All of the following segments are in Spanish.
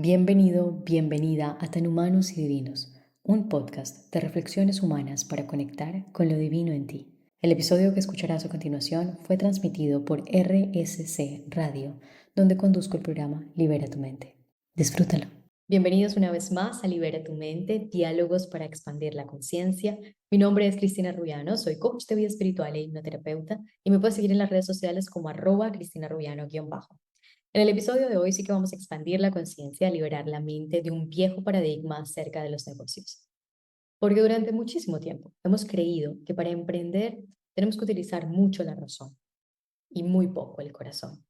Bienvenido, bienvenida a Tan Humanos y Divinos, un podcast de reflexiones humanas para conectar con lo divino en ti. El episodio que escucharás a continuación fue transmitido por RSC Radio, donde conduzco el programa Libera tu Mente. Disfrútalo. Bienvenidos una vez más a Libera tu Mente, diálogos para expandir la conciencia. Mi nombre es Cristina Rubiano, soy coach de vida espiritual e hipnoterapeuta y me puedes seguir en las redes sociales como @CristinaRubiano_. En el episodio de hoy sí que vamos a expandir la conciencia, liberar la mente de un viejo paradigma acerca de los negocios. Porque durante muchísimo tiempo hemos creído que para emprender tenemos que utilizar mucho la razón y muy poco el corazón.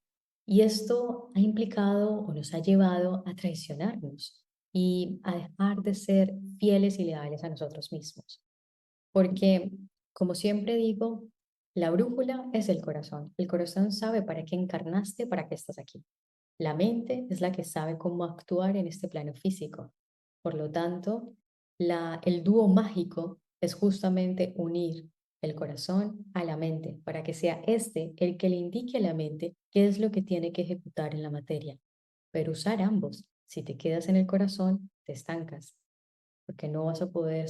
Y esto ha implicado o nos ha llevado a traicionarnos y a dejar de ser fieles y leales a nosotros mismos. Porque, como siempre digo, la brújula es el corazón. El corazón sabe para qué encarnaste, para qué estás aquí. La mente es la que sabe cómo actuar en este plano físico. Por lo tanto, el dúo mágico es justamente unir el corazón a la mente para que sea este el que le indique a la mente qué es lo que tiene que ejecutar en la materia. Pero usar ambos. Si te quedas en el corazón, te estancas, porque no vas a poder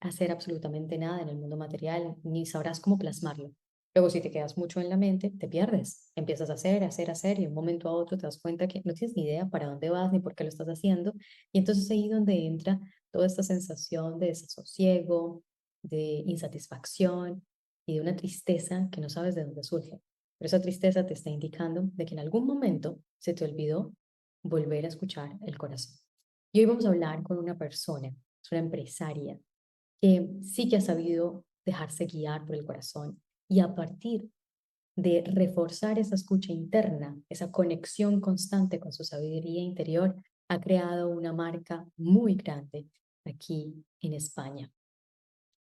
hacer absolutamente nada en el mundo material, ni sabrás cómo plasmarlo. Luego, si te quedas mucho en la mente, te pierdes. Empiezas a hacer, hacer, hacer, y de un momento a otro te das cuenta que no tienes ni idea para dónde vas ni por qué lo estás haciendo. Y entonces ahí donde entra toda esta sensación de desasosiego, de insatisfacción y de una tristeza que no sabes de dónde surge. Pero esa tristeza te está indicando de que en algún momento se te olvidó volver a escuchar el corazón. Y hoy vamos a hablar con una persona, es una empresaria, que sí que ha sabido dejarse guiar por el corazón y a partir de reforzar esa escucha interna, esa conexión constante con su sabiduría interior, ha creado una marca muy grande aquí en España.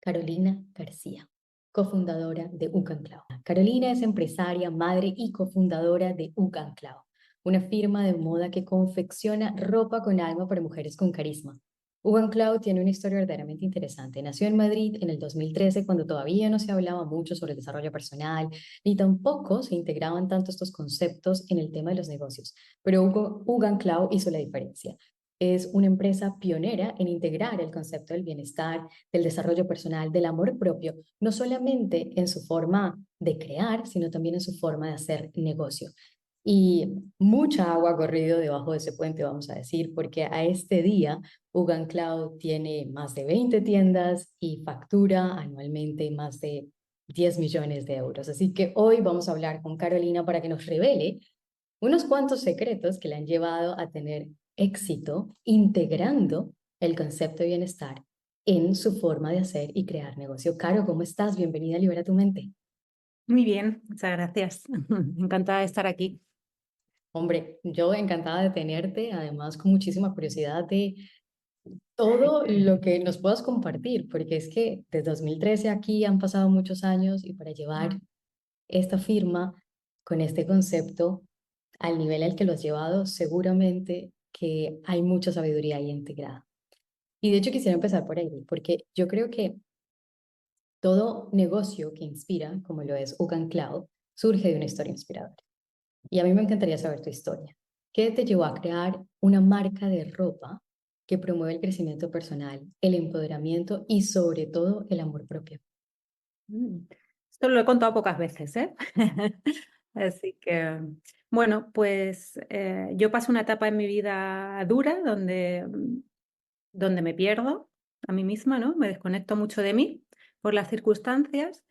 Carolina García, cofundadora de Ucanclau. Carolina es empresaria, madre y cofundadora de Ucanclau, una firma de moda que confecciona ropa con alma para mujeres con carisma. Ucanclau tiene una historia verdaderamente interesante. Nació en Madrid en el 2013, cuando todavía no se hablaba mucho sobre el desarrollo personal, ni tampoco se integraban tanto estos conceptos en el tema de los negocios. Pero Ucanclau hizo la diferencia. Es una empresa pionera en integrar el concepto del bienestar, del desarrollo personal, del amor propio, no solamente en su forma de crear, sino también en su forma de hacer negocio. Y mucha agua ha corrido debajo de ese puente, vamos a decir, porque a este día Ugan Cloud tiene más de 20 tiendas y factura anualmente más de 10 millones de euros. Así que hoy vamos a hablar con Carolina para que nos revele unos cuantos secretos que le han llevado a tener éxito integrando el concepto de bienestar en su forma de hacer y crear negocio. Caro, ¿cómo estás? Bienvenida a Libera tu Mente. Muy bien, muchas gracias. Encantada de estar aquí. Hombre, yo encantada de tenerte, además con muchísima curiosidad de todo lo que nos puedas compartir, porque es que desde 2013 aquí han pasado muchos años y para llevar esta firma con este concepto al nivel al que lo has llevado, seguramente que hay mucha sabiduría ahí integrada. Y de hecho quisiera empezar por ahí, porque yo creo que todo negocio que inspira, como lo es Ucan Cloud, surge de una historia inspiradora. Y a mí me encantaría saber tu historia. ¿Qué te llevó a crear una marca de ropa que promueve el crecimiento personal, el empoderamiento y sobre todo el amor propio? Mm. Esto lo he contado pocas veces, ¿eh? Así que, bueno, pues yo paso una etapa en mi vida dura donde me pierdo a mí misma, ¿no? Me desconecto mucho de mí por las circunstancias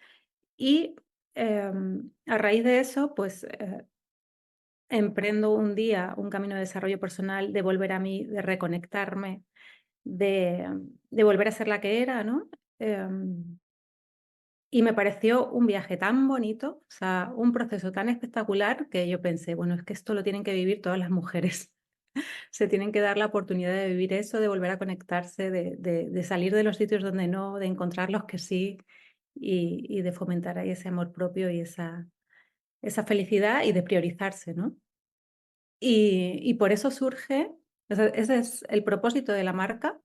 y a raíz de eso, pues emprendo un día un camino de desarrollo personal, de volver a mí, de reconectarme, de volver a ser la que era, ¿no? Em, Y me pareció un viaje tan bonito, o sea, un proceso tan espectacular que yo pensé, bueno, es que esto lo tienen que vivir todas las mujeres. Se tienen que dar la oportunidad de vivir eso, de volver a conectarse, de salir de los sitios donde no, de encontrar los que sí y de fomentar ahí ese amor propio y esa felicidad y de priorizarse, ¿no? Y por eso surge, o sea, ese es el propósito de la marca,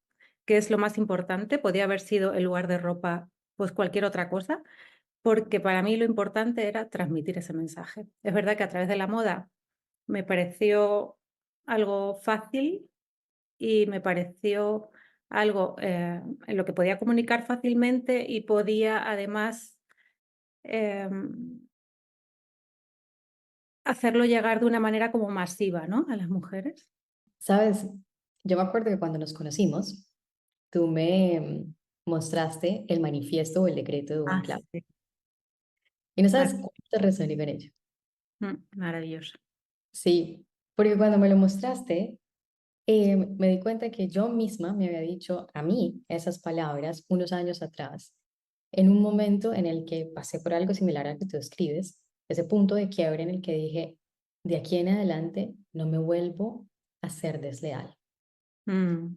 que es lo más importante. Podía haber sido en lugar de ropa, pues cualquier otra cosa, porque para mí lo importante era transmitir ese mensaje. Es verdad que a través de la moda me pareció algo fácil, y me pareció algo en lo que podía comunicar fácilmente y podía además em, hacerlo llegar de una manera como masiva, ¿no? A las mujeres. Sabes, yo me acuerdo que cuando nos conocimos, tú me mostraste el manifiesto o el decreto de One Ah, Cloud. sí. Y no sabes Mar- cuánto resoné con ello. Maravilloso. Sí, porque cuando me lo mostraste, me di cuenta que yo misma me había dicho a mí esas palabras unos años atrás, en un momento en el que pasé por algo similar al que tú escribes, ese punto de quiebre en el que dije, de aquí en adelante no me vuelvo a ser desleal. Mm,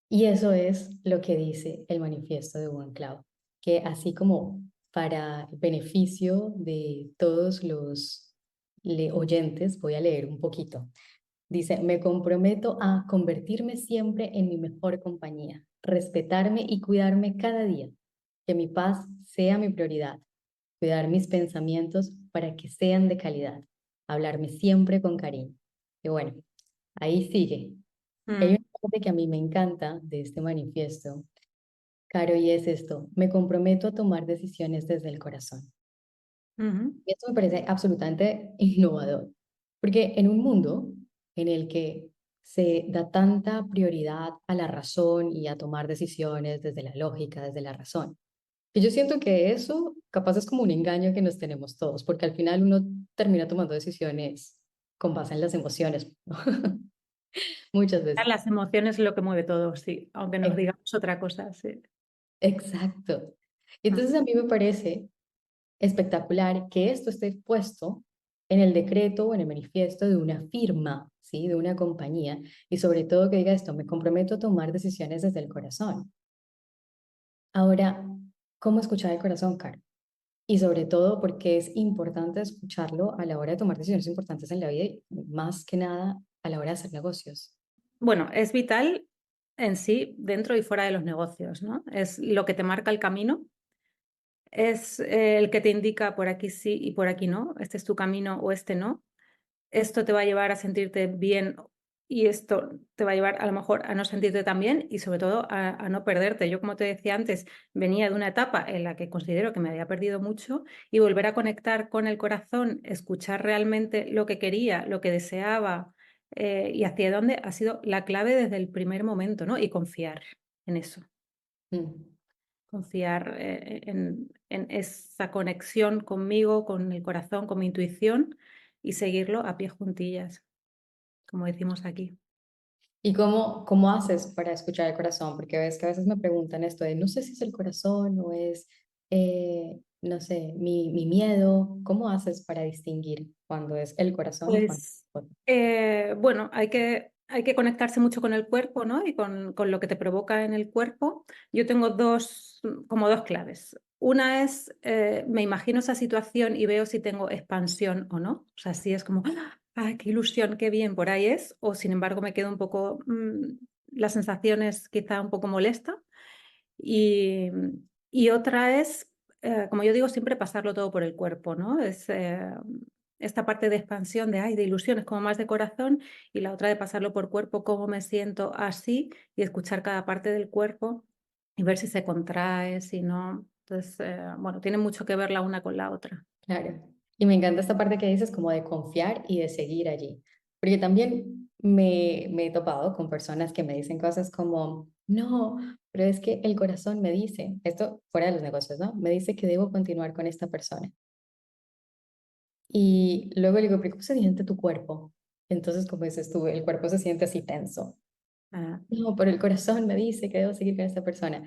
Y eso es lo que dice el manifiesto de One Cloud, que así como para beneficio de todos los oyentes, voy a leer un poquito. Dice, me comprometo a convertirme siempre en mi mejor compañía, respetarme y cuidarme cada día, que mi paz sea mi prioridad, cuidar mis pensamientos para que sean de calidad, hablarme siempre con cariño. Y bueno, ahí sigue. Hay una mm, parte que a mí me encanta de este manifiesto, Caro, y es esto, me comprometo a tomar decisiones desde el corazón. ujú. Y esto me parece absolutamente innovador, porque en un mundo en el que se da tanta prioridad a la razón y a tomar decisiones desde la lógica, desde la razón, que yo siento que eso capaz es como un engaño que nos tenemos todos, porque al final uno termina tomando decisiones con base en las emociones, ¿no? Muchas veces. Las emociones es lo que mueve todo, sí, aunque nos Ex- digamos otra cosa, sí. Exacto. Y Mm, entonces a mí me parece espectacular que esto esté puesto en el decreto o en el manifiesto de una firma, ¿sí? De una compañía, y sobre todo que diga esto, me comprometo a tomar decisiones desde el corazón. Ahora, ¿cómo escuchar el corazón, Caro? Y sobre todo porque es importante escucharlo a la hora de tomar decisiones importantes en la vida y más que nada a la hora de hacer negocios. Bueno, es vital en sí, dentro y fuera de los negocios, ¿no? Es lo que te marca el camino, es el que te indica por aquí sí y por aquí no, este es tu camino o este no. Esto te va a llevar a sentirte bien y esto te va a llevar a lo mejor a no sentirte tan bien y sobre todo a no perderte. Yo, como te decía antes, venía de una etapa en la que considero que me había perdido mucho y volver a conectar con el corazón, escuchar realmente lo que quería, lo que deseaba y hacia dónde ha sido la clave desde el primer momento, ¿no? Y confiar en eso, Mm. confiar en esa conexión conmigo, con el corazón, con mi intuición y seguirlo a pie juntillas, como decimos aquí. ¿Y cómo haces para escuchar el corazón? Porque ves que a veces me preguntan esto de, no sé si es el corazón o es, no sé, mi miedo. ¿Cómo haces para distinguir cuando es el corazón y cuando Pues, es otro? bueno, hay que conectarse mucho con el cuerpo, ¿no? Y con lo que te provoca en el cuerpo. Yo tengo como dos claves. Una es, me imagino esa situación y veo si tengo expansión o no. O sea, si es como, ¡ay, qué ilusión, qué bien, por ahí es! O sin embargo me quedo un poco, la sensación es quizá un poco molesta. Y, y otra es, como yo digo, siempre pasarlo todo por el cuerpo, ¿no? Es esta parte de expansión, de, ay, de ilusiones, como más de corazón, y la otra de pasarlo por cuerpo, cómo me siento así, y escuchar cada parte del cuerpo y ver si se contrae, si no. Entonces, bueno, tiene mucho que ver la una con la otra. Claro. Y me encanta esta parte que dices como de confiar y de seguir allí. Porque también me he topado con personas que me dicen cosas como, no, pero es que el corazón me dice, esto fuera de los negocios, ¿no? Me dice que debo continuar con esta persona. Y luego le digo, pero ¿cómo se siente tu cuerpo? Entonces, como dices tú, el cuerpo se siente así tenso. Ah, No, pero el corazón me dice que debo seguir con esta persona.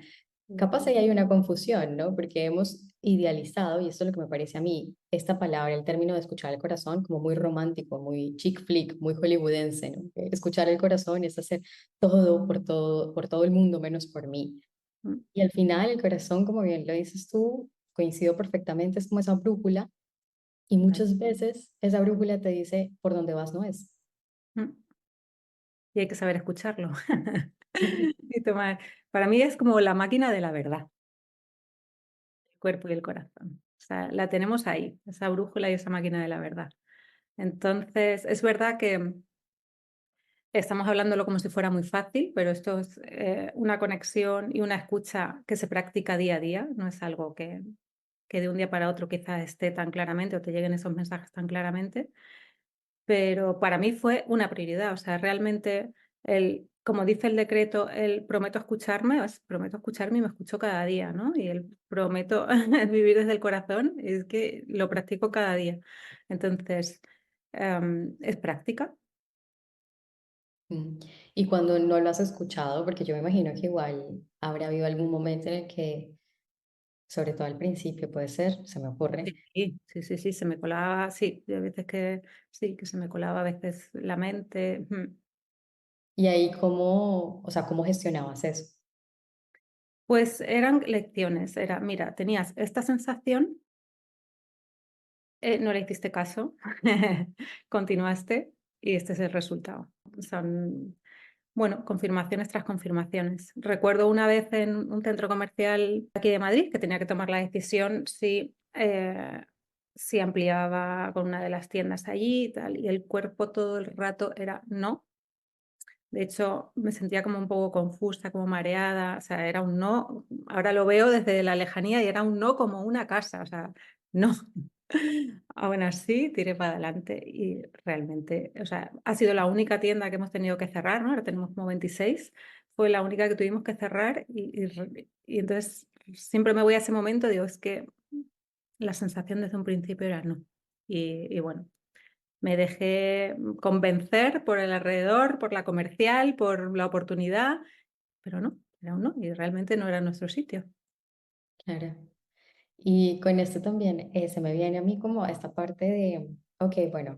Capaz ahí hay una confusión, ¿no? Porque hemos idealizado, y esto es lo que me parece a mí, esta palabra, el término de escuchar el corazón, como muy romántico, muy chick flick, muy hollywoodense, ¿no? Que escuchar el corazón es hacer todo por todo el mundo menos por mí. mm, Y al final el corazón, como bien lo dices tú, coincido perfectamente, es como esa brújula, y ah, muchas veces esa brújula te dice por dónde vas no es. mm. Y hay que saber escucharlo. Y tomar. Para mí es como la máquina de la verdad, el cuerpo y el corazón. O sea, la tenemos ahí, esa brújula y esa máquina de la verdad. Entonces, es verdad que estamos hablándolo como si fuera muy fácil, pero esto es una conexión y una escucha que se practica día a día, no es algo que de un día para otro quizás esté tan claramente o te lleguen esos mensajes tan claramente, pero para mí fue una prioridad, o sea, realmente como dice el decreto, el prometo escucharme, prometo escucharme y me escucho cada día, ¿no? Y el prometo vivir desde el corazón, es que lo practico cada día. Entonces, es práctica. Mm. Y cuando no lo has escuchado, porque yo me imagino que igual habrá habido algún momento en el que, sobre todo al principio, puede ser, se me ocurre, Sí, sí, sí, sí, se me colaba, sí, de veces que sí, que se me colaba a veces la mente. y ahí cómo, o sea, cómo gestionabas eso. Pues eran lecciones, era, mira, tenías esta sensación, no le hiciste caso, continuaste y este es el resultado. Son, bueno, confirmaciones tras confirmaciones. Recuerdo una vez en un centro comercial aquí de Madrid que tenía que tomar la decisión si ampliaba con una de las tiendas allí y tal, y el cuerpo todo el rato era no. De hecho, me sentía como un poco confusa, como mareada, o sea, era un no, ahora lo veo desde la lejanía y era un no como una casa, o sea, no. Aún así, tiré para adelante y realmente, o sea, ha sido la única tienda que hemos tenido que cerrar, ¿no? Ahora tenemos como 26, fue la única que tuvimos que cerrar y entonces siempre me voy a ese momento, digo, es que la sensación desde un principio era no. Y bueno, me dejé convencer por el alrededor, por la comercial, por la oportunidad, pero no, era un no, y realmente no era nuestro sitio. Claro. Y con esto también se me viene a mí como esta parte de, ok, bueno,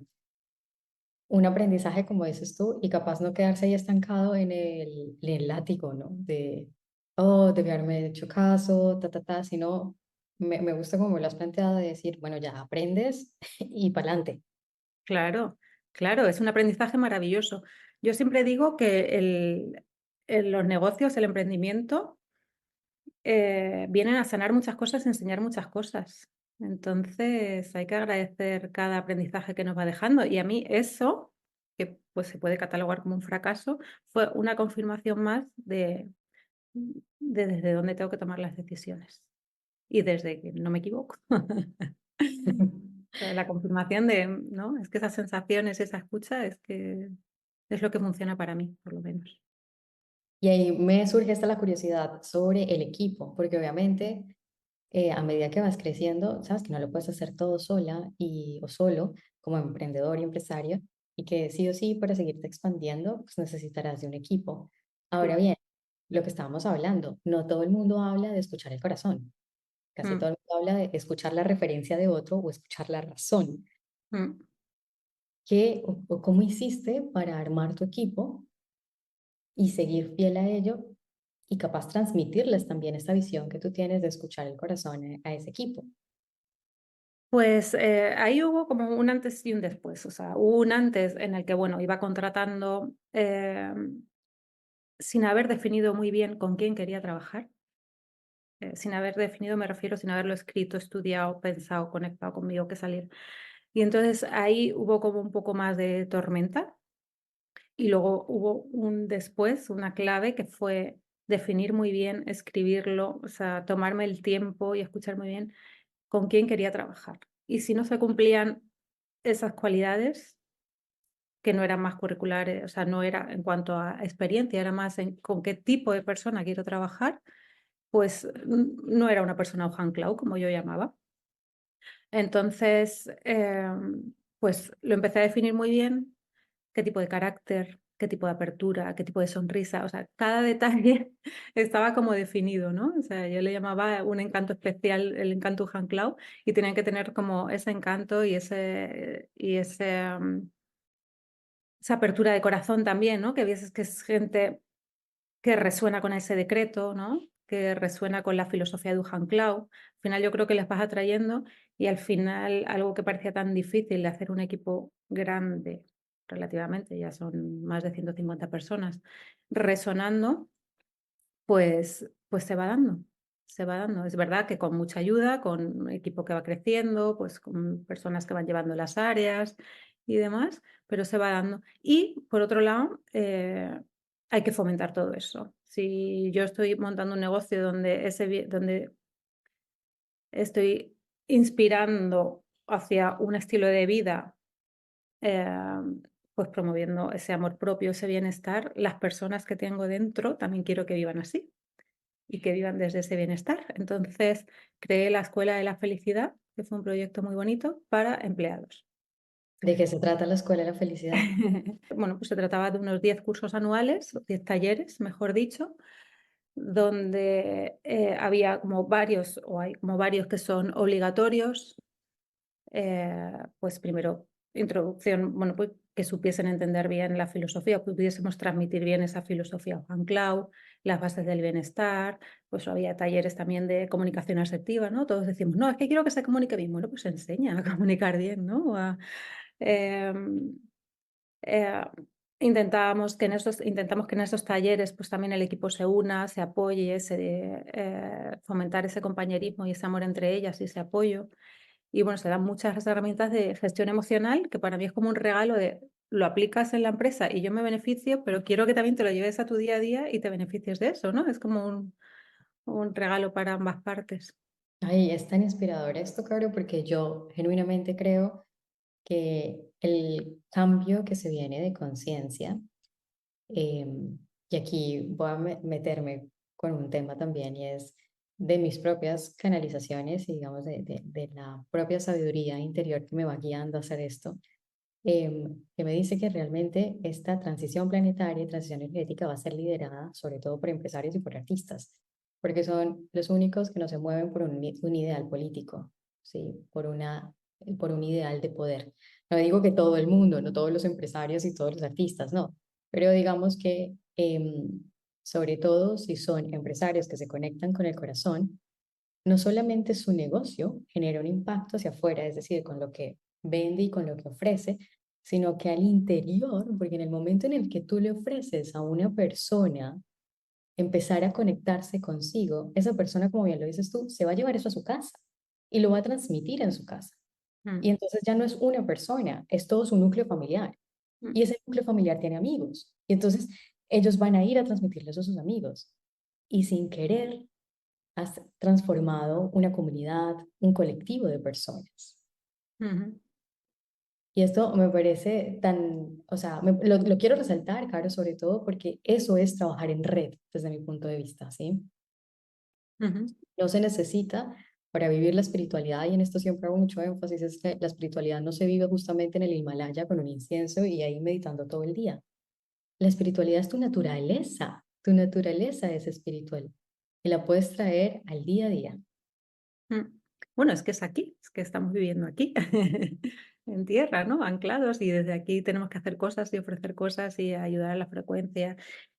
un aprendizaje como dices tú y capaz no quedarse ahí estancado en el látigo, ¿no? De, oh, debí haberme hecho caso, sino me gusta como me lo has planteado de decir, bueno, ya aprendes y para adelante. Claro, claro, es un aprendizaje maravilloso. Yo siempre digo que en los negocios, el emprendimiento, vienen a sanar muchas cosas, enseñar muchas cosas. Entonces, hay que agradecer cada aprendizaje que nos va dejando. Y a mí eso, que pues se puede catalogar como un fracaso, fue una confirmación más de desde dónde tengo que tomar las decisiones y desde que no me equivoco. La confirmación de, ¿no? Es que esas sensaciones, esa escucha, es que es lo que funciona para mí, por lo menos. Y ahí me surge esta la curiosidad sobre el equipo, porque obviamente a medida que vas creciendo, sabes que no lo puedes hacer todo sola y, o solo como emprendedor y empresario, y que sí o sí para seguirte expandiendo, pues necesitarás de un equipo. Ahora Sí. bien, lo que estábamos hablando, no todo el mundo habla de escuchar el corazón, casi Mm, todo el mundo habla de escuchar la referencia de otro o escuchar la razón. mm. ¿Qué o cómo hiciste para armar tu equipo y seguir fiel a ello y capaz transmitirles también esta visión que tú tienes de escuchar el corazón a ese equipo? Pues ahí hubo como un antes y un después, o sea, hubo un antes en el que, bueno, iba contratando sin haber definido muy bien con quién quería trabajar. Sin haber definido, me refiero sin haberlo escrito, estudiado, pensado, conectado conmigo, que salir. Y entonces ahí hubo como un poco más de tormenta. Y luego hubo un después, una clave que fue definir muy bien, escribirlo, o sea, tomarme el tiempo y escuchar muy bien con quién quería trabajar. Y si no se cumplían esas cualidades, que no eran más curriculares, o sea, no era en cuanto a experiencia, era más en con qué tipo de persona quiero trabajar, pues no era una persona Cloud como yo llamaba. Entonces, pues lo empecé a definir muy bien, qué tipo de carácter, qué tipo de apertura, qué tipo de sonrisa, o sea, cada detalle estaba como definido, ¿no? O sea, yo le llamaba un encanto especial, el encanto Cloud y tenían que tener como ese encanto y esa apertura de corazón también, ¿no? Que vieses que es gente que resuena con ese decreto, ¿no? Que resuena con la filosofía de Cloud. Al final yo creo que les vas atrayendo y al final algo que parecía tan difícil de hacer un equipo grande, relativamente, ya son más de 150 personas, resonando, pues se va dando. Se va dando. Es verdad que con mucha ayuda, con un equipo que va creciendo, pues con personas que van llevando las áreas y demás, pero se va dando. Y por otro lado, hay que fomentar todo eso. Si yo estoy montando un negocio donde estoy inspirando hacia un estilo de vida, pues promoviendo ese amor propio, ese bienestar, las personas que tengo dentro también quiero que vivan así y que vivan desde ese bienestar. Entonces, creé la Escuela de la Felicidad, que fue un proyecto muy bonito para empleados. ¿De qué se trata la Escuela de la Felicidad? Bueno, pues se trataba de unos 10 cursos anuales, o 10 talleres, mejor dicho, donde había como varios, o hay como varios que son obligatorios. Pues primero, introducción, bueno, pues que supiesen entender bien la filosofía, que pudiésemos transmitir bien esa filosofía Juan Clau, las bases del bienestar, pues había talleres también de comunicación asertiva, ¿no? Todos decimos, no, es que quiero que se comunique bien. Bueno, pues enseña a comunicar bien, ¿no? Em, eh, intentamos que en esos talleres pues también el equipo se una, se apoye, fomentar ese compañerismo y ese amor entre ellas y ese apoyo. Y bueno, se dan muchas herramientas de gestión emocional, que para mí es como un regalo de lo aplicas en la empresa y yo me beneficio, pero quiero que también te lo lleves a tu día a día y te beneficies de eso, ¿no? Es como un regalo para ambas partes. Ay, es tan inspirador esto, Caro, porque yo genuinamente creo que el cambio que se viene de conciencia, eh, y aquí voy a meterme con un tema también, y es de mis propias canalizaciones y digamos de la propia sabiduría interior que me va guiando a hacer esto, que me dice que realmente esta transición planetaria y transición energética va a ser liderada sobre todo por empresarios y por artistas, porque son los únicos que no se mueven por un ideal político, ¿sí? Por un ideal de poder. No digo que todo el mundo, no todos los empresarios y todos los artistas, no, pero digamos que sobre todo si son empresarios que se conectan con el corazón, no solamente su negocio genera un impacto hacia afuera, es decir, con lo que vende y con lo que ofrece, sino que al interior, porque en el momento en el que tú le ofreces a una persona empezar a conectarse consigo, esa persona, como bien lo dices tú, se va a llevar eso a su casa y lo va a transmitir en su casa. Y Mm, entonces ya no es una persona, es todo su núcleo familiar. mm, Y ese núcleo familiar tiene amigos. Y entonces ellos van a ir a transmitirles a sus amigos. Y sin querer has transformado una comunidad, un colectivo de personas. ujú, Y esto me parece tan, o sea, lo quiero resaltar, Caro, sobre todo porque eso es trabajar en red, desde mi punto de vista, ¿sí? ujú, No se necesita para vivir la espiritualidad, y en esto siempre hago mucho énfasis, es que la espiritualidad no se vive justamente en el Himalaya con un incienso y ahí meditando todo el día. La espiritualidad es tu naturaleza es espiritual y la puedes traer al día a día. mm. Bueno, es que es aquí, es que estamos viviendo aquí, en tierra, ¿no? Anclados y desde aquí tenemos que hacer cosas y ofrecer cosas y ayudar a la frecuencia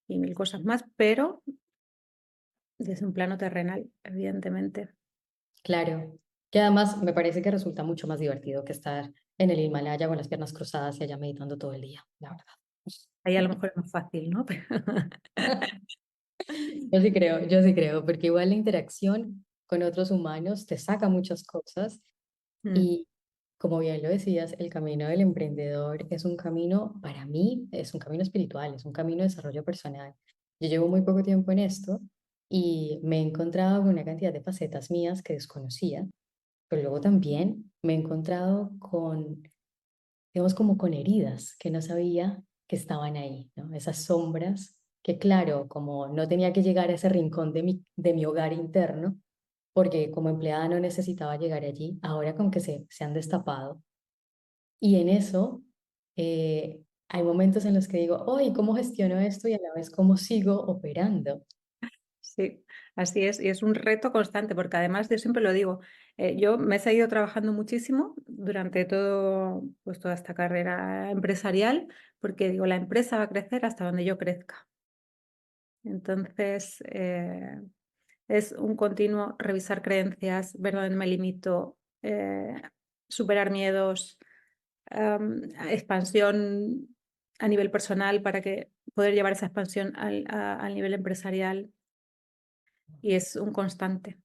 y mil cosas más, pero desde un plano terrenal, evidentemente. Claro, que además me parece que resulta mucho más divertido que estar en el Himalaya con las piernas cruzadas y allá meditando todo el día, la Ahí a lo verdad. mejor es más fácil, ¿no? Yo sí creo, porque igual la interacción con otros humanos te saca muchas cosas Mm, y como bien lo decías, el camino del emprendedor es un camino, para mí, es un camino espiritual, es un camino de desarrollo personal. Yo llevo muy poco tiempo en esto y me he encontrado con una cantidad de facetas mías que desconocía, pero luego también me he encontrado con, digamos, como con heridas que no sabía que estaban ahí, ¿no? Esas sombras que, claro, como no tenía que llegar a ese rincón de mi hogar interno, porque como empleada no necesitaba llegar allí, ahora como que se han destapado. Y en eso hay momentos en los que digo, hoy, ¿cómo gestiono esto? Y a la vez, ¿cómo sigo operando? sí, así es. Y es un reto constante, porque además yo siempre lo digo, yo me he seguido trabajando muchísimo durante pues toda esta carrera empresarial, porque digo, la empresa va a crecer hasta donde yo crezca. Entonces, es un continuo revisar creencias, ver dónde me limito, superar miedos, expansión a nivel personal para que poder llevar esa expansión al nivel empresarial. Y es un constante.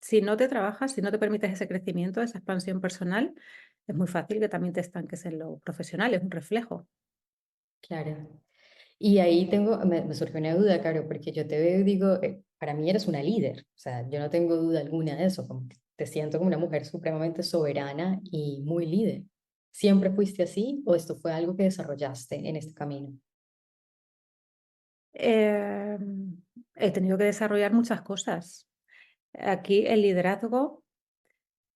Si no te trabajas, si no te permites ese crecimiento, esa expansión personal, es muy fácil que también te estanques en lo profesional, es un reflejo. Claro. Y ahí me surgió una duda, claro, porque yo te veo y digo, para mí eres una líder, o sea, yo no tengo duda alguna de eso, como que te siento como una mujer supremamente soberana y muy líder. ¿Siempre fuiste así o esto fue algo que desarrollaste en este camino? Eh, He tenido que desarrollar muchas cosas. Aquí el liderazgo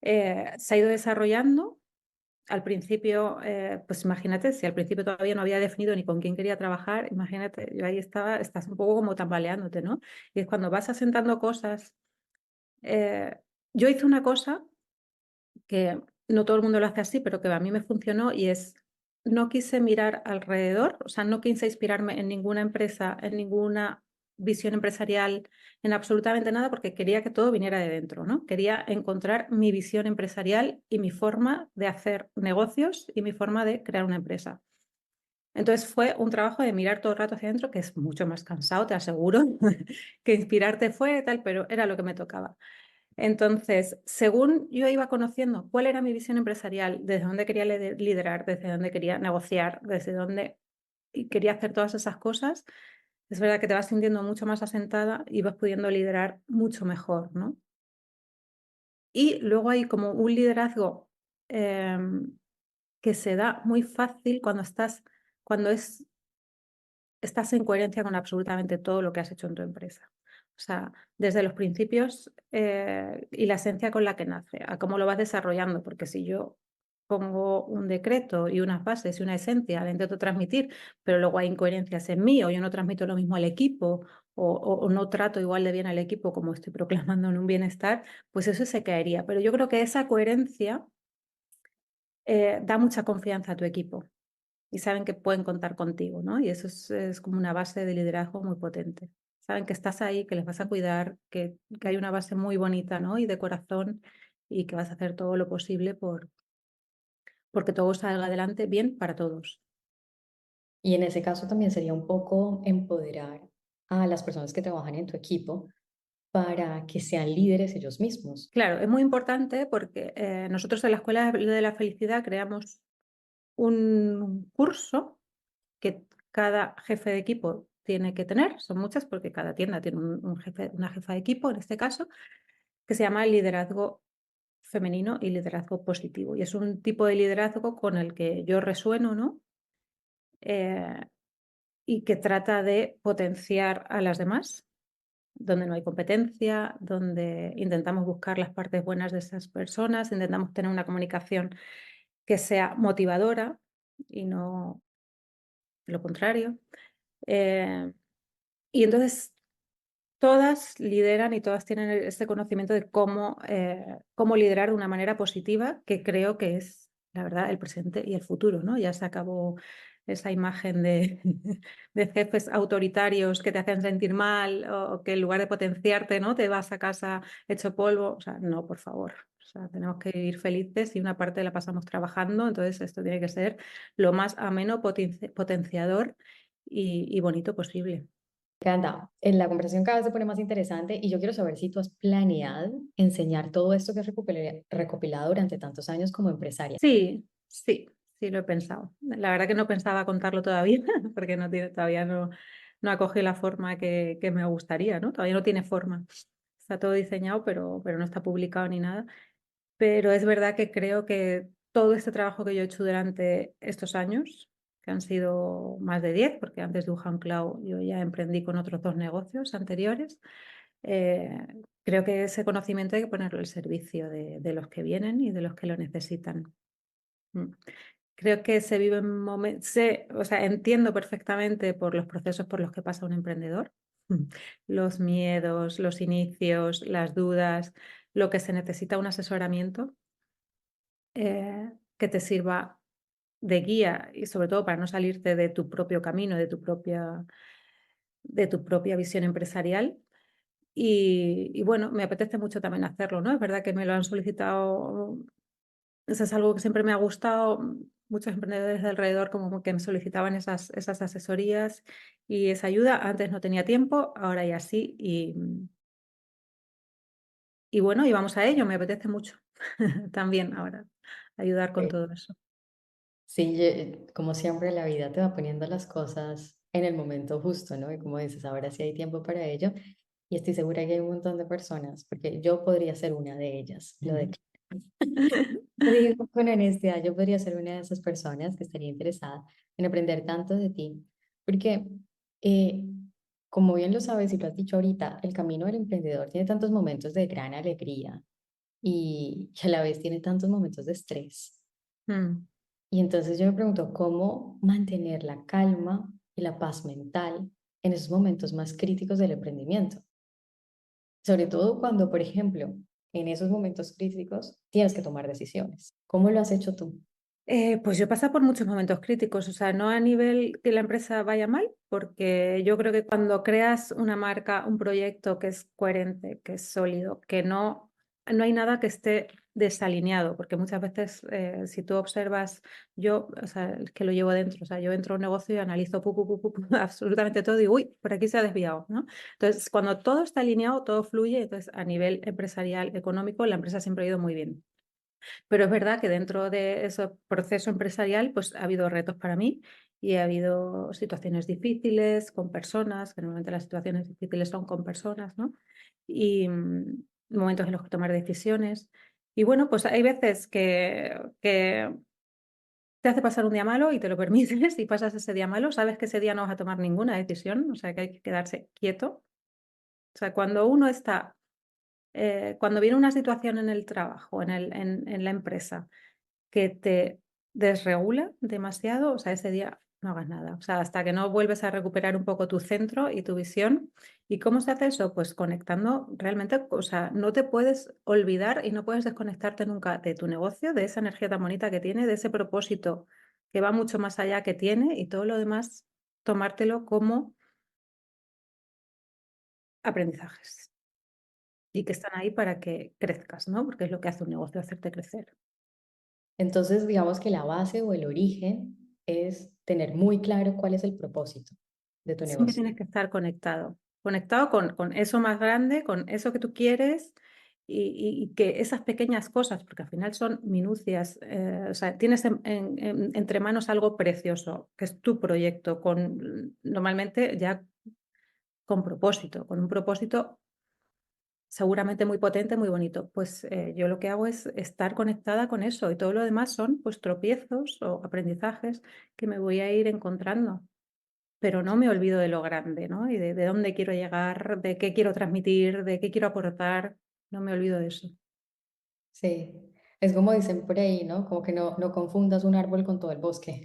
se ha ido desarrollando. Al principio, pues imagínate, si al principio todavía no había definido ni con quién quería trabajar, imagínate, yo ahí estaba, estás un poco como tambaleándote, ¿no? Y es cuando vas asentando cosas. Yo hice una cosa que no todo el mundo lo hace así, pero que a mí me funcionó y es, no quise mirar alrededor, o sea, no quise inspirarme en ninguna empresa, en ninguna visión empresarial, en absolutamente nada, porque quería que todo viniera de dentro, ¿no? Quería encontrar mi visión empresarial y mi forma de hacer negocios y mi forma de crear una empresa. Entonces fue un trabajo de mirar todo el rato hacia adentro, que es mucho más cansado, te aseguro, que inspirarte fue tal, pero era lo que me tocaba. Entonces, según yo iba conociendo cuál era mi visión empresarial, desde dónde quería liderar, desde dónde quería negociar, desde dónde quería hacer todas esas cosas, es verdad que te vas sintiendo mucho más asentada y vas pudiendo liderar mucho mejor, ¿no? Y luego hay como un liderazgo em, que se da muy fácil cuando estás en coherencia con absolutamente todo lo que has hecho en tu empresa. O sea, desde los principios y la esencia con la que nace, a cómo lo vas desarrollando, porque si yo pongo un decreto y unas bases y una esencia, la intento transmitir, pero luego hay incoherencias en mí, o yo no transmito lo mismo al equipo, o no trato igual de bien al equipo como estoy proclamando en un bienestar, pues eso se caería. Pero yo creo que esa coherencia da mucha confianza a tu equipo y saben que pueden contar contigo, ¿no? Y eso es como una base de liderazgo muy potente. Saben que estás ahí, que les vas a cuidar, que hay una base muy bonita, ¿no? Y de corazón y que vas a hacer todo lo posible porque todo salga adelante bien para todos. Y en ese caso también sería un poco empoderar a las personas que trabajan en tu equipo para que sean líderes ellos mismos. Claro, es muy importante porque nosotros en la Escuela de la Felicidad creamos un curso que cada jefe de equipo tiene que tener, son muchas porque cada tienda tiene un jefe, una jefa de equipo en este caso, que se llama liderazgo femenino y liderazgo positivo. Y es un tipo de liderazgo con el que yo resueno, ¿no? Eh, y que trata de potenciar a las demás, donde no hay competencia, donde intentamos buscar las partes buenas de esas personas, intentamos tener una comunicación que sea motivadora y no lo contrario. Eh, y entonces todas lideran y todas tienen este conocimiento de cómo liderar de una manera positiva, que creo que es, la verdad, el presente y el futuro, ¿no? Ya se acabó esa imagen de, de jefes autoritarios que te hacen sentir mal o que en lugar de potenciarte, ¿no? Te vas a casa hecho polvo. O sea, no, por favor. O sea, tenemos que vivir felices y una parte la pasamos trabajando, entonces esto tiene que ser lo más ameno, potenciador y bonito posible. Encanta. En la conversación cada vez se pone más interesante y yo quiero saber si tú has planeado enseñar todo esto que has recopilado durante tantos años como empresaria. Sí, sí, sí lo he pensado. La verdad que no pensaba contarlo todavía, porque todavía no ha cogido la forma que me gustaría, ¿no? Todavía no tiene forma. Está todo diseñado, pero no está publicado ni nada. Pero es verdad que creo que todo este trabajo que yo he hecho durante estos años, que han sido más de 10, porque antes de Wuhan Cloud yo ya emprendí con otros 2 negocios anteriores, eh, creo que ese conocimiento hay que ponerlo al servicio de los que vienen y de los que lo necesitan. Mm. Creo que se vive en momentos, o sea, entiendo perfectamente por los procesos por los que pasa un emprendedor, los miedos, los inicios, las dudas, lo que se necesita un asesoramiento que te sirva de guía y sobre todo para no salirte de tu propio camino, de tu propia visión empresarial. Y bueno, me apetece mucho también hacerlo, ¿no? Es verdad que me lo han solicitado. Eso es algo que siempre me ha gustado. Muchos emprendedores de alrededor como que me solicitaban esas asesorías y esa ayuda. Antes no tenía tiempo, ahora ya sí. Y bueno, y vamos a ello, me apetece mucho también ahora ayudar con Sí, todo eso. sí, como siempre la vida te va poniendo las cosas en el momento justo, ¿no? Y como dices, ahora sí hay tiempo para ello. Y estoy segura que hay un montón de personas, porque yo podría ser una de ellas, lo de Te digo con honestidad, yo podría ser una de esas personas que estaría interesada en aprender tanto de ti, porque eh, como bien lo sabes y lo has dicho ahorita, el camino del emprendedor tiene tantos momentos de gran alegría y a la vez tiene tantos momentos de estrés. Mm. Y entonces yo me pregunto cómo mantener la calma y la paz mental en esos momentos más críticos del emprendimiento. Sobre todo cuando, por ejemplo, en esos momentos críticos tienes que tomar decisiones. ¿Cómo lo has hecho tú? Pues yo he pasado por muchos momentos críticos, o sea, no a nivel que la empresa vaya mal, porque yo creo que cuando creas una marca, un proyecto que es coherente, que es sólido, que no hay nada que esté desalineado, porque muchas veces si tú observas, yo, o sea, es que lo llevo dentro, o sea, yo entro a un negocio y analizo absolutamente todo y digo, uy, por aquí se ha desviado, ¿no? Entonces, cuando todo está alineado, todo fluye, entonces a nivel empresarial, económico, la empresa siempre ha ido muy bien. Pero es verdad que dentro de ese proceso empresarial, pues ha habido retos para mí y ha habido situaciones difíciles con personas, que normalmente las situaciones difíciles son con personas, ¿no? Y momentos en los que tomar decisiones. Y bueno, pues hay veces que te hace pasar un día malo y te lo permites y pasas ese día malo, sabes que ese día no vas a tomar ninguna decisión, o sea que hay que quedarse quieto. O sea, cuando uno está, cuando viene una situación en el trabajo, en la empresa, que te desregula demasiado, o sea, ese día no hagas nada. O sea, hasta que no vuelves a recuperar un poco tu centro y tu visión. ¿Y cómo se hace eso? Pues conectando realmente, o sea, no te puedes olvidar y no puedes desconectarte nunca de tu negocio, de esa energía tan bonita que tiene, de ese propósito que va mucho más allá que tiene y todo lo demás, tomártelo como aprendizajes y que están ahí para que crezcas, ¿no? Porque es lo que hace un negocio, hacerte crecer. Entonces, digamos que la base o el origen es tener muy claro cuál es el propósito de tu Siempre negocio. tienes que estar conectado, conectado con eso más grande, con eso que tú quieres y que esas pequeñas cosas, porque al final son minucias, o sea, tienes entre manos algo precioso, que es tu proyecto, normalmente ya con un propósito seguramente muy potente, muy bonito. Pues yo lo que hago es estar conectada con eso y todo lo demás son pues tropiezos o aprendizajes que me voy a ir encontrando. Pero no me olvido de lo grande, ¿no? Y de dónde quiero llegar, de qué quiero transmitir, de qué quiero aportar. No me olvido de eso. Sí, es como dicen por ahí, ¿no? Como que no confundas un árbol con todo el bosque.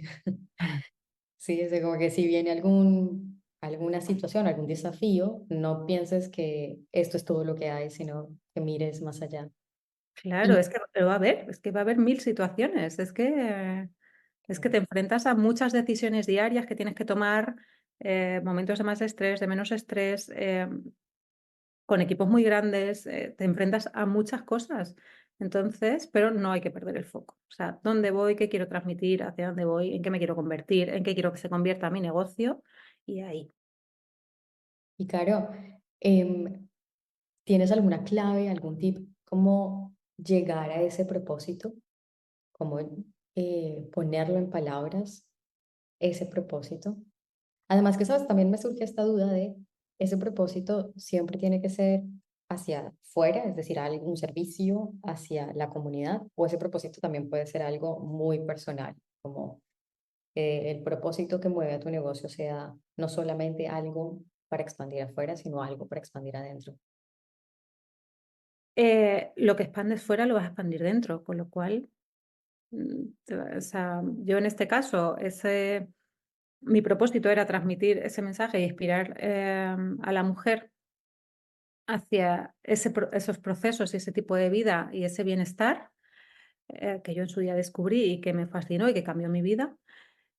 Sí, es de como que si viene alguna situación, algún desafío, no pienses que esto es todo lo que hay, sino que mires más allá. Claro, Y es que lo va a haber, es que va a haber mil situaciones. Es que te enfrentas a muchas decisiones diarias que tienes que tomar, momentos de más estrés, de menos estrés, con equipos muy grandes, te enfrentas a muchas cosas. Entonces, pero no hay que perder el foco. O sea, ¿dónde voy? ¿Qué quiero transmitir? ¿Hacia dónde voy? ¿En qué me quiero convertir? ¿En qué quiero que se convierta mi negocio? Y ahí. Caro, em, ¿tienes alguna clave, algún tip, cómo llegar a ese propósito? ¿Cómo ponerlo en palabras, ese propósito? Además que, ¿sabes? También me surge esta duda de ese propósito siempre tiene que ser hacia fuera, es decir, algún servicio hacia la comunidad, o ese propósito también puede ser algo muy personal, como el propósito que mueve a tu negocio sea no solamente algo para expandir afuera, sino algo para expandir adentro. Lo que expandes fuera lo vas a expandir dentro, con lo cual, o sea, yo en este caso, mi propósito era transmitir ese mensaje e inspirar a la mujer hacia esos procesos y ese tipo de vida y ese bienestar que yo en su día descubrí y que me fascinó y que cambió mi vida.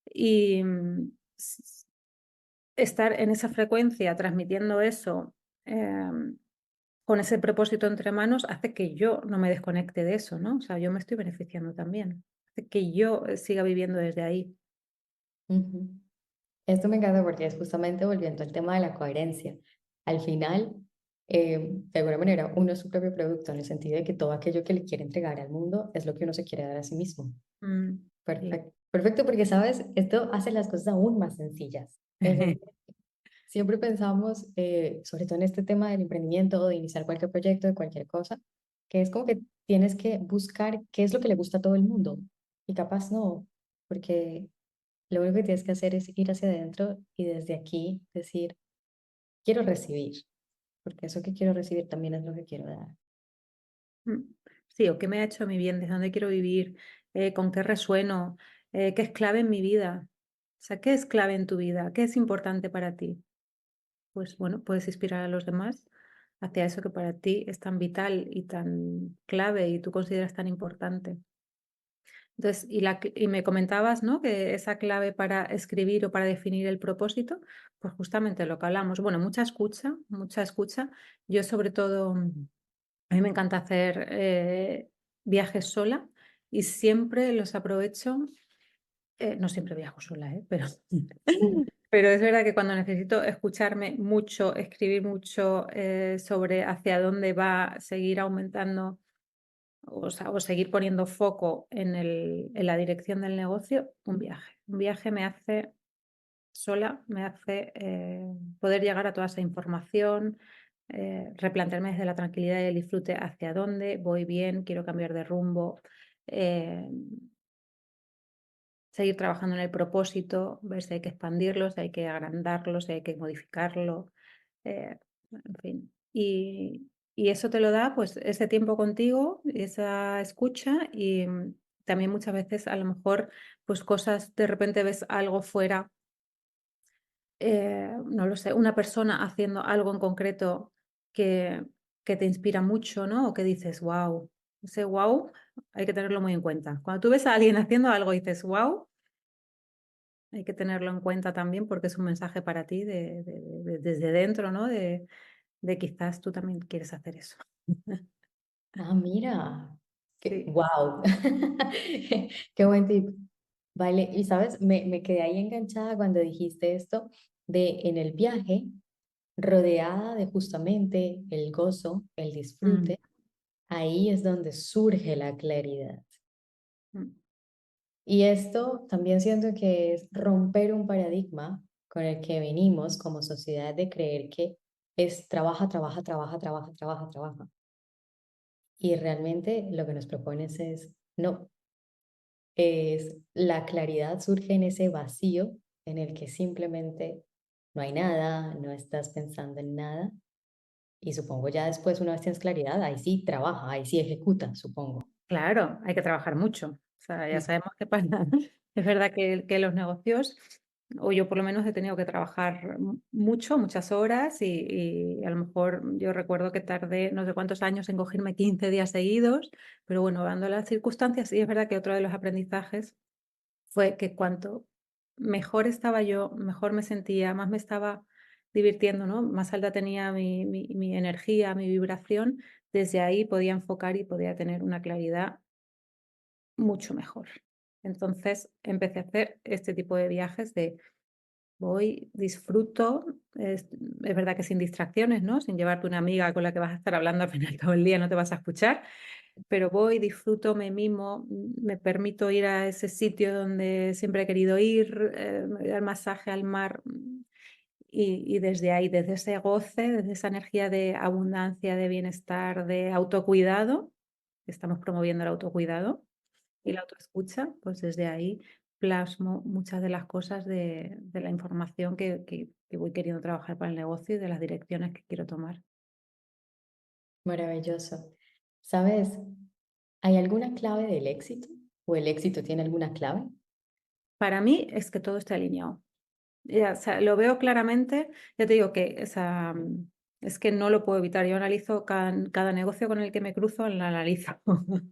Y estar en esa frecuencia transmitiendo eso. Con ese propósito entre manos hace que yo no me desconecte de eso, ¿no? O sea, yo me estoy beneficiando también. Hace que yo siga viviendo desde ahí. Ujú. Esto me encanta porque es justamente volviendo al tema de la coherencia. Al final, de alguna manera uno es su propio producto en el sentido de que todo aquello que le quiere entregar al mundo es lo que uno se quiere dar a sí mismo. Sí. Perfecto, perfecto, porque sabes, esto hace las cosas aún más sencillas. En el sentido de que siempre pensamos, sobre todo en este tema del emprendimiento o de iniciar cualquier proyecto, de cualquier cosa, que es como que tienes que buscar qué es lo que le gusta a todo el mundo. Y capaz no, porque lo único que tienes que hacer es ir hacia adentro y desde aquí decir, quiero recibir, porque eso que quiero recibir también es lo que quiero dar. Mm. Sí, o qué me ha hecho a mí bien, desde dónde quiero vivir, con qué resueno, qué es clave en mi vida. O sea, ¿qué es clave en tu vida? ¿Qué es importante para ti? Pues bueno, puedes inspirar a los demás hacia eso que para ti es tan vital y tan clave y tú consideras tan importante. Entonces, y me comentabas, ¿no? Que esa clave para escribir o para definir el propósito, pues justamente lo que hablamos. Bueno, mucha escucha, mucha escucha. Yo sobre todo, a mí me encanta hacer viajes sola y siempre los aprovecho. No siempre viajo sola, ¿eh? Pero, pero es verdad que cuando necesito escucharme mucho, escribir mucho sobre hacia dónde va a seguir aumentando o seguir poniendo foco en la dirección del negocio, un viaje. Un viaje me hace sola, me hace poder llegar a toda esa información, replantearme desde la tranquilidad y el disfrute hacia dónde voy bien, quiero cambiar de rumbo, eh, seguir trabajando en el propósito, ver si hay que expandirlo, si hay que agrandarlo, si hay que modificarlo, en fin. Y eso te lo da, pues, ese tiempo contigo, esa escucha y, también muchas veces, a lo mejor, pues, cosas de repente ves algo fuera, no lo sé, una persona haciendo algo en concreto que que te inspira mucho, ¿no? O que dices: "Guau", ese guau hay que tenerlo muy en cuenta. Cuando tú ves a alguien haciendo algo y dices: "Guau", hay que tenerlo en cuenta también porque es un mensaje para ti desde dentro, ¿no? De quizás tú también quieres hacer eso. Ah, mira, qué, Sí. wow, qué buen tip. Vale, y sabes, me quedé ahí enganchada cuando dijiste esto de en el viaje, rodeada de justamente el gozo, el Mm, disfrute, ahí es donde surge la claridad. mm. Y esto también siento que es romper un paradigma con el que venimos como sociedad de creer que es trabaja, trabaja, trabaja, trabaja, trabaja, trabaja. Y realmente lo que nos propones es, no, es la claridad surge en ese vacío en el que simplemente no hay nada, no estás pensando en nada. Y supongo ya después, una vez tienes claridad, ahí sí trabaja, ahí sí ejecuta, supongo. Claro, hay que trabajar mucho. O sea, ya Mm. sabemos que para es verdad que los negocios, o yo por lo menos he tenido que trabajar mucho, muchas horas y a lo mejor yo recuerdo que tardé no sé cuántos años en cogerme 15 días seguidos, pero bueno, dando las circunstancias, sí es verdad que otro de los aprendizajes fue que cuanto mejor estaba yo, mejor me sentía, más me estaba divirtiendo, ¿no? Más alta tenía mi energía, mi vibración, desde ahí podía enfocar y podía tener una claridad mucho mejor. Entonces empecé a hacer este tipo de viajes de voy, disfruto, es verdad que sin distracciones, ¿no? Sin llevarte una amiga con la que vas a estar hablando al final todo el día, no te vas a escuchar, pero voy, disfruto, me mimo, me permito ir a ese sitio donde siempre he querido ir, me voy al masaje al mar, y desde ahí, desde ese goce, desde esa energía de abundancia, de bienestar, de autocuidado, estamos promoviendo el autocuidado y la autoescucha, pues desde ahí plasmo muchas de las cosas de la información que voy queriendo trabajar para el negocio y de las direcciones que quiero tomar. Maravilloso. ¿Sabes? ¿Hay alguna clave del éxito? ¿O el éxito tiene alguna clave? Para mí es que todo esté alineado. Ya, o sea, lo veo claramente, ya te digo que, o sea, es que no lo puedo evitar. Yo analizo cada negocio con el que me cruzo, lo analizo.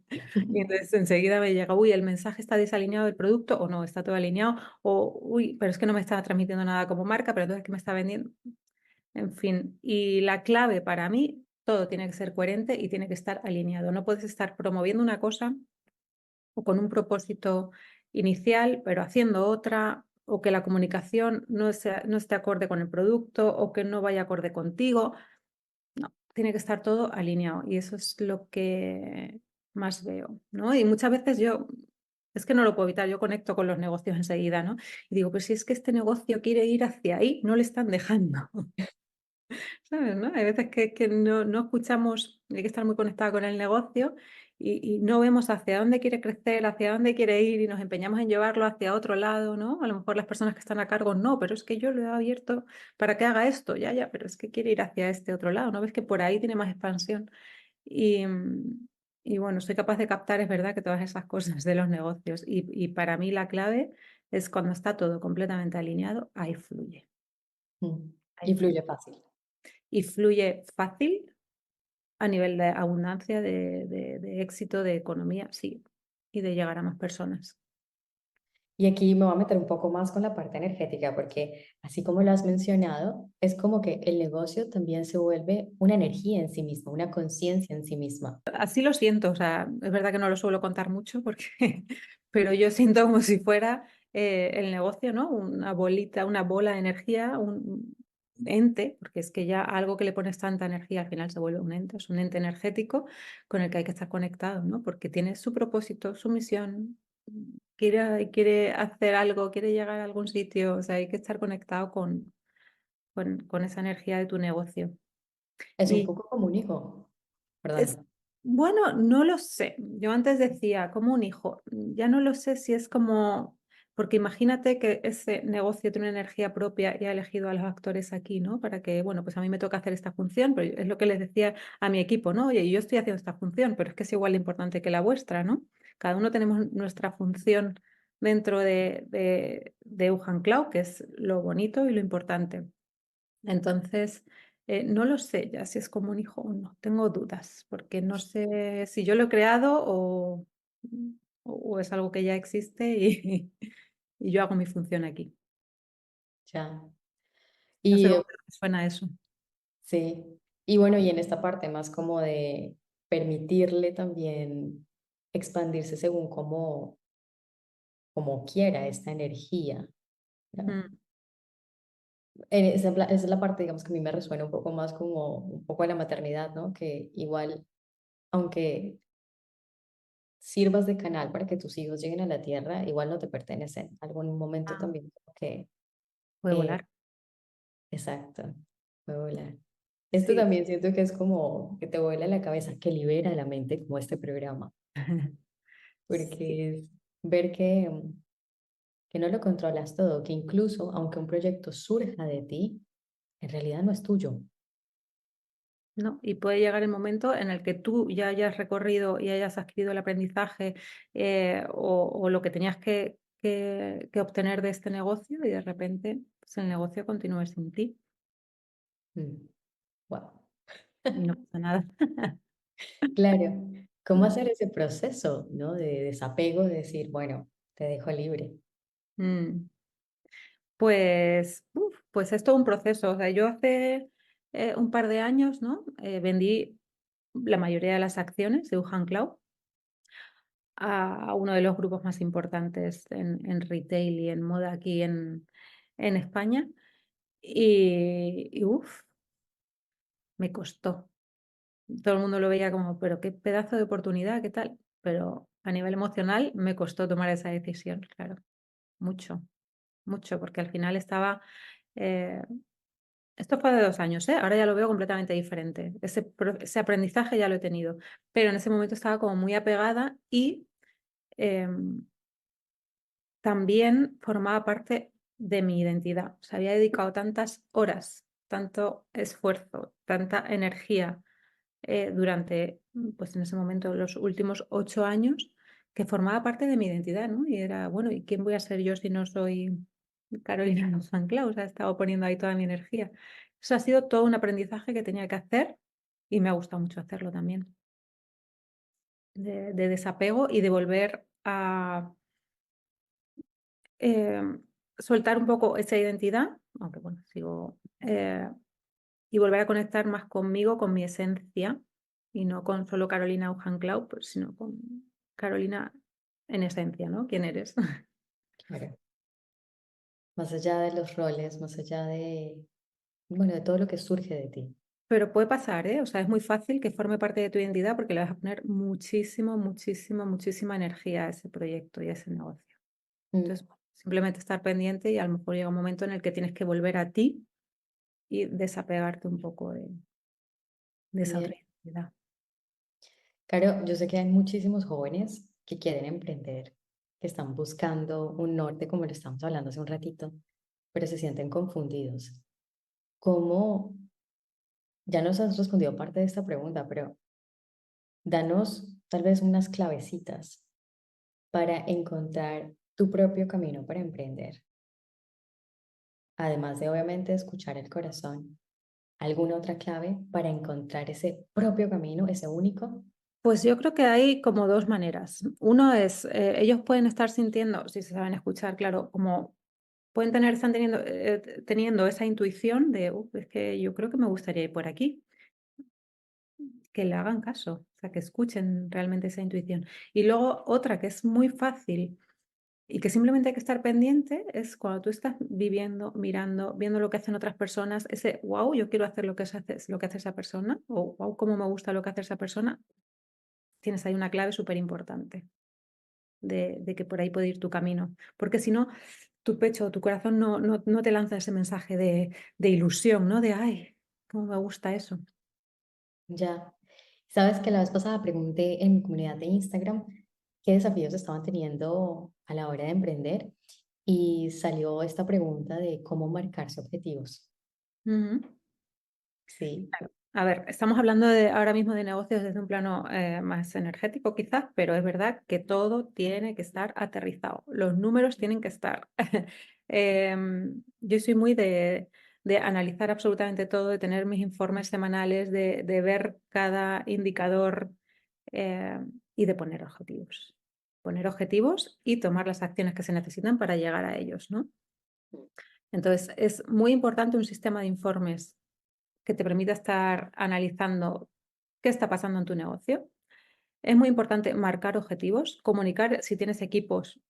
Y entonces enseguida me llega, uy, el mensaje está desalineado del producto o no, está todo alineado, o uy, pero es que no me está transmitiendo nada como marca, pero entonces, ¿qué me está vendiendo? En fin, y la clave para mí, todo tiene que ser coherente y tiene que estar alineado. No puedes estar promoviendo una cosa o con un propósito inicial, pero haciendo otra, o que la comunicación no esté acorde con el producto, o que no vaya acorde contigo. No, tiene que estar todo alineado y eso es lo que más veo, ¿no? Y muchas veces yo, es que no lo puedo evitar, yo conecto con los negocios enseguida, ¿no? Y digo, pues si es que este negocio quiere ir hacia ahí, no le están dejando. ¿Sabes, no? Hay veces que no escuchamos, hay que estar muy conectada con el negocio y no vemos hacia dónde quiere crecer, hacia dónde quiere ir y nos empeñamos en llevarlo hacia otro lado, ¿no? A lo mejor las personas que están a cargo, no, pero es que yo lo he abierto para que haga esto, ya, pero es que quiere ir hacia este otro lado, ¿no? Ves que por ahí tiene más expansión. Y, y bueno, soy capaz de captar, es verdad, que todas esas cosas de los negocios. Y para mí la clave es cuando está todo completamente alineado, ahí fluye. Mm. Ahí Y fluye. fluye fácil. Y fluye fácil a nivel de abundancia, de éxito, de economía, sí, y de llegar a más personas. Y aquí me voy a meter un poco más con la parte energética, porque así como lo has mencionado, es como que el negocio también se vuelve una energía en sí misma, una conciencia en sí misma. Así lo siento, o sea, es verdad que no lo suelo contar mucho porque, pero yo siento como si fuera el negocio, ¿no? Una bolita, una bola de energía, un ente, porque es que ya algo que le pones tanta energía al final se vuelve un ente, es un ente energético con el que hay que estar conectado, ¿no? Porque tiene su propósito, su misión, quiere hacer algo, quiere llegar a algún sitio, o sea, hay que estar conectado con esa energía de tu negocio. Es un Y poco como un hijo, es, perdona. bueno, no lo sé. Yo antes decía, como un hijo, ya no lo sé si es como, porque imagínate que ese negocio tiene una energía propia y ha elegido a los actores aquí, ¿no? Para que, bueno, pues a mí me toca hacer esta función, pero es lo que les decía a mi equipo, ¿no? Oye, yo estoy haciendo esta función, pero es que es igual de importante que la vuestra, ¿no? Cada uno tenemos nuestra función dentro de Eugen Cloud, que es lo bonito y lo importante. Entonces, no lo sé ya si es como un hijo o no, tengo dudas, porque no sé si yo lo he creado o es algo que ya existe y, y yo hago mi función aquí. Ya. No sé Y cómo te suena eso. sí. Y bueno, y en esta parte más como de permitirle también expandirse según como quiera esta energía, ¿no? Mm, Esa es la parte, digamos, que a mí me resuena un poco más como un poco de la maternidad, ¿no? Que igual, aunque sirvas de canal para que tus hijos lleguen a la tierra, igual no te pertenecen. Algún momento ah, también como que, puede eh, volar. exacto, puede volar. Esto Sí. también siento que es como que te vuela la cabeza, que libera la mente como este programa, Sí. porque es ver que no lo controlas todo, que incluso aunque un proyecto surja de ti, en realidad no es tuyo. ¿No? Y puede llegar el momento en el que tú ya hayas recorrido y hayas adquirido el aprendizaje o lo que tenías que obtener de este negocio y de repente pues, el negocio continúe sin ti Wow. y no pasa nada. Claro, ¿cómo hacer ese proceso, ¿no? De desapego, de decir, bueno, te dejo libre. Mm. Pues es todo un proceso. O sea, yo hace un par de años, ¿no? Vendí la mayoría de las acciones de Wuhan Cloud a uno de los grupos más importantes en retail y en moda aquí en España. Y me costó. Todo el mundo lo veía como, pero qué pedazo de oportunidad, qué tal. Pero a nivel emocional me costó tomar esa decisión, claro, mucho, mucho, porque al final estaba eh, esto fue de 2 años, ¿eh? Ahora ya lo veo completamente diferente. Ese aprendizaje ya lo he tenido, pero en ese momento estaba como muy apegada y em, también formaba parte de mi identidad. O sea, había dedicado tantas horas, tanto esfuerzo, tanta energía durante, pues en ese momento, los últimos 8 años, que formaba parte de mi identidad, ¿no? Y era, bueno, ¿y quién voy a ser yo si no soy Carolina Lozano? O sea, he estado poniendo ahí toda mi energía. Eso ha sido todo un aprendizaje que tenía que hacer y me ha gustado mucho hacerlo también, de desapego y de volver a soltar un poco esa identidad, aunque bueno, sigo, y volver a conectar más conmigo, con mi esencia, y no con solo Carolina Eugen Cloud, pues, sino con Carolina en esencia, ¿no? ¿Quién eres? Claro. Más allá de los roles, más allá de, bueno, de todo lo que surge de ti. Pero puede pasar, ¿eh? O sea, es muy fácil que forme parte de tu identidad porque le vas a poner muchísima energía a ese proyecto y a ese negocio. Mm, Entonces, bueno, simplemente estar pendiente y a lo mejor llega un momento en el que tienes que volver a ti y desapegarte un poco de esa bien. otra identidad. Claro, yo sé que hay muchísimos jóvenes que quieren emprender, que están buscando un norte, como lo estamos hablando hace un ratito, pero se sienten confundidos. ¿Cómo? Ya nos has respondido parte de esta pregunta, pero danos tal vez unas clavecitas para encontrar tu propio camino para emprender, además de obviamente escuchar el corazón. ¿Alguna otra clave para encontrar ese propio camino, ese único? Pues yo creo que hay como dos maneras. Uno es, ellos pueden estar sintiendo, si se saben escuchar, claro, como pueden tener, están teniendo, teniendo esa intuición de, es que yo creo que me gustaría ir por aquí, que le hagan caso, o sea, que escuchen realmente esa intuición. Y luego otra que es muy fácil y que simplemente hay que estar pendiente es cuando tú estás viviendo, mirando, viendo lo que hacen otras personas, ese, wow, yo quiero hacer lo que hace esa persona, o wow, cómo me gusta lo que hace esa persona, tienes ahí una clave súper importante de que por ahí puede ir tu camino. Porque si no, tu pecho o tu corazón no te lanza ese mensaje de ilusión, ¿no? De, ay, cómo me gusta eso. Ya. Sabes que la vez pasada pregunté en mi comunidad de Instagram qué desafíos estaban teniendo a la hora de emprender y salió esta pregunta de cómo marcarse objetivos. Ujú. Sí, Claro. A ver, estamos hablando ahora mismo de negocios desde un plano más energético quizás, pero es verdad que todo tiene que estar aterrizado. Los números tienen que estar. Yo soy muy de analizar absolutamente todo, de tener mis informes semanales, de ver cada indicador eh, y de poner objetivos. Poner objetivos y tomar las acciones que se necesitan para llegar a ellos, ¿no? Entonces, es muy importante un sistema de informes que te permita estar analizando qué está pasando en tu negocio. Es muy importante marcar objetivos, comunicar, si tienes equipos,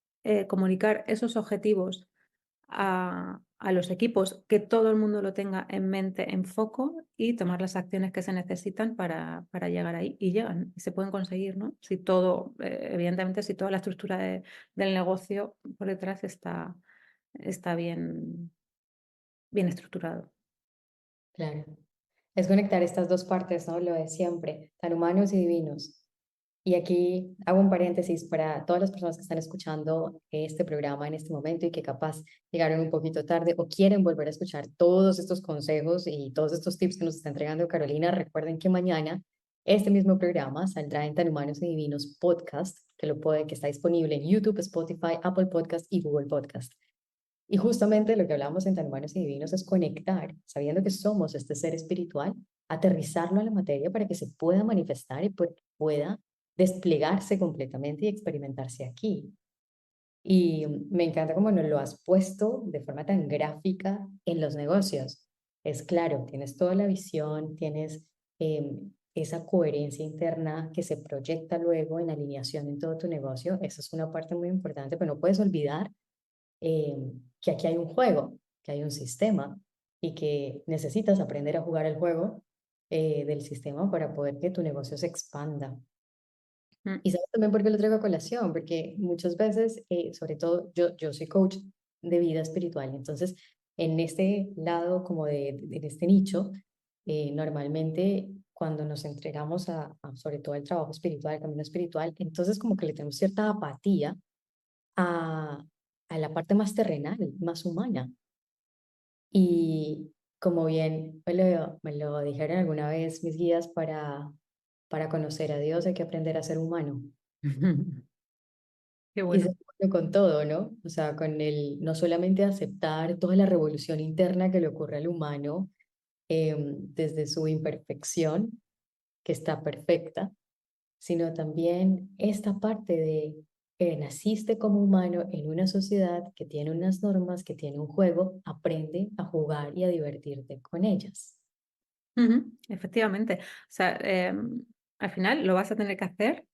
comunicar esos objetivos a los equipos, que todo el mundo lo tenga en mente, en foco y tomar las acciones que se necesitan para llegar ahí. Y llegan, y se pueden conseguir, ¿no? Si todo, evidentemente, si toda la estructura del negocio por detrás está bien estructurado. claro. Es conectar estas dos partes, ¿no? Lo de siempre, tan humanos y divinos. Y aquí hago un paréntesis para todas las personas que están escuchando este programa en este momento y que capaz llegaron un poquito tarde o quieren volver a escuchar todos estos consejos y todos estos tips que nos está entregando Carolina. Recuerden que mañana este mismo programa saldrá en Tan Humanos y Divinos Podcast, que está disponible en YouTube, Spotify, Apple Podcast y Google Podcast. Y justamente lo que hablamos en Tan Humanos y Divinos es conectar, sabiendo que somos este ser espiritual, aterrizarlo a la materia para que se pueda manifestar y pueda desplegarse completamente y experimentarse aquí. Y me encanta cómo nos lo has puesto de forma tan gráfica en los negocios. Es claro, tienes toda la visión, tienes esa coherencia interna que se proyecta luego en alineación en todo tu negocio. Eso es una parte muy importante, pero no puedes olvidar eh, que aquí hay un juego, que hay un sistema y que necesitas aprender a jugar el juego del sistema para poder que tu negocio se expanda. Mm. Y sabes también por qué lo traigo a colación, porque muchas veces, sobre todo yo soy coach de vida espiritual, entonces en este lado como en este nicho, normalmente cuando nos entregamos sobre todo el trabajo espiritual, el camino espiritual, entonces como que le tenemos cierta apatía a, a la parte más terrenal, más humana. Y como bien me lo dijeron alguna vez mis guías, para conocer a Dios hay que aprender a ser humano. Qué Y se bueno. pone con todo, ¿no? O sea, no solamente aceptar toda la revolución interna que le ocurre al humano desde su imperfección, que está perfecta, sino también esta parte de que naciste como humano en una sociedad que tiene unas normas, que tiene un juego, aprende a jugar y a divertirte con ellas. Ujú, efectivamente. O sea, al final lo vas a tener que hacer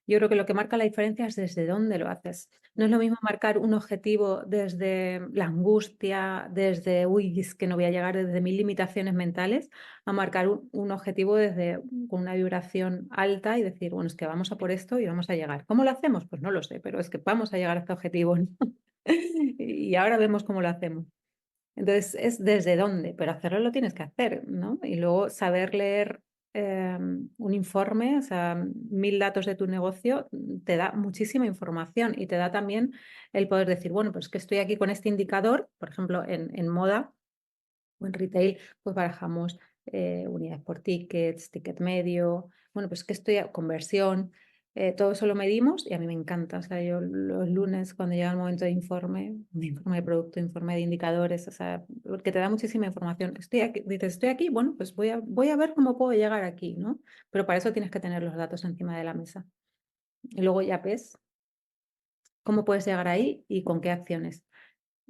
Yo creo que lo que marca la diferencia es desde dónde lo haces. No es lo mismo marcar un objetivo desde la angustia, desde, uy, es que no voy a llegar, desde mis limitaciones mentales, a marcar un objetivo desde con una vibración alta y decir, bueno, es que vamos a por esto y vamos a llegar. ¿Cómo lo hacemos? Pues no lo sé, pero es que vamos a llegar a este objetivo, ¿no? Y ahora vemos cómo lo hacemos. Entonces, es desde dónde, pero hacerlo lo tienes que hacer, ¿no? Y luego saber leer un informe, o sea, 1000 datos de tu negocio, te da muchísima información y te da también el poder decir, bueno, pues que estoy aquí con este indicador, por ejemplo, en moda o en retail, pues barajamos unidades por tickets, ticket medio, bueno, pues que estoy a conversión, todo eso lo medimos y a mí me encanta. O sea, yo los lunes cuando llega el momento de informe de producto, informe de indicadores, o sea, porque te da muchísima información. Estoy aquí, dices, estoy aquí, bueno, pues voy a ver cómo puedo llegar aquí, ¿no? Pero para eso tienes que tener los datos encima de la mesa. Y luego ya ves cómo puedes llegar ahí y con qué acciones.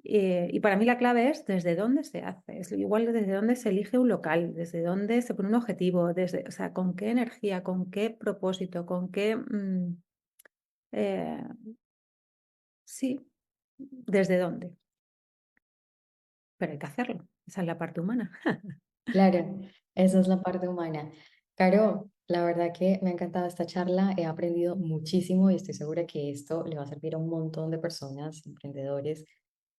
Y para mí la clave es desde dónde se hace, es igual desde dónde se elige un local, desde dónde se pone un objetivo, desde, o sea, con qué energía, con qué propósito, con qué, eh, sí, desde dónde, pero hay que hacerlo, esa es la parte humana. Claro, esa es la parte humana. Caro, la verdad que me ha encantado esta charla, he aprendido muchísimo y estoy segura que esto le va a servir a un montón de personas, emprendedores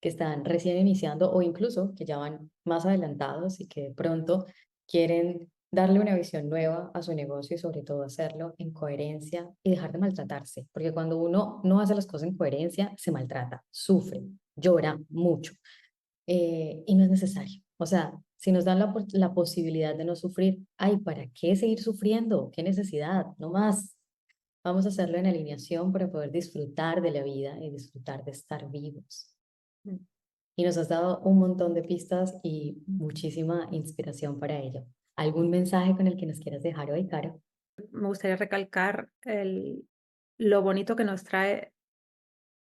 que están recién iniciando o incluso que ya van más adelantados y que de pronto quieren darle una visión nueva a su negocio y sobre todo hacerlo en coherencia y dejar de maltratarse, porque cuando uno no hace las cosas en coherencia, se maltrata, sufre, llora mucho y no es necesario. O sea, si nos dan la posibilidad de no sufrir, ay, ¿para qué seguir sufriendo? ¿Qué necesidad? No más. Vamos a hacerlo en alineación para poder disfrutar de la vida y disfrutar de estar vivos. Y nos has dado un montón de pistas y muchísima inspiración para ello. ¿Algún mensaje con el que nos quieras dejar hoy, Caro? Me gustaría recalcar lo bonito que nos trae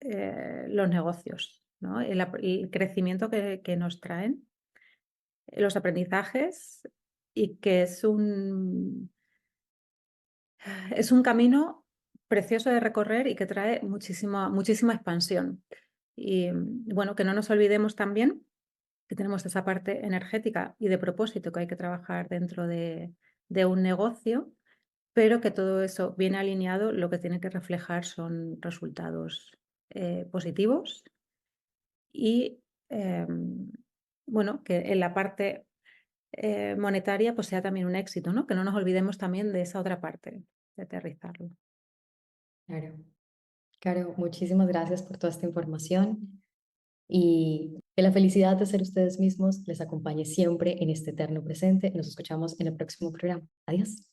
los negocios, ¿no? El crecimiento que nos traen, los aprendizajes y que es un camino precioso de recorrer y que trae muchísima expansión. Y bueno, que no nos olvidemos también que tenemos esa parte energética y de propósito que hay que trabajar dentro de un negocio, pero que todo eso bien alineado lo que tiene que reflejar son resultados positivos y bueno, que en la parte monetaria pues sea también un éxito, ¿no? Que no nos olvidemos también de esa otra parte, de aterrizarlo. Claro. Caro, muchísimas gracias por toda esta información y que la felicidad de ser ustedes mismos les acompañe siempre en este eterno presente. Nos escuchamos en el próximo programa. Adiós.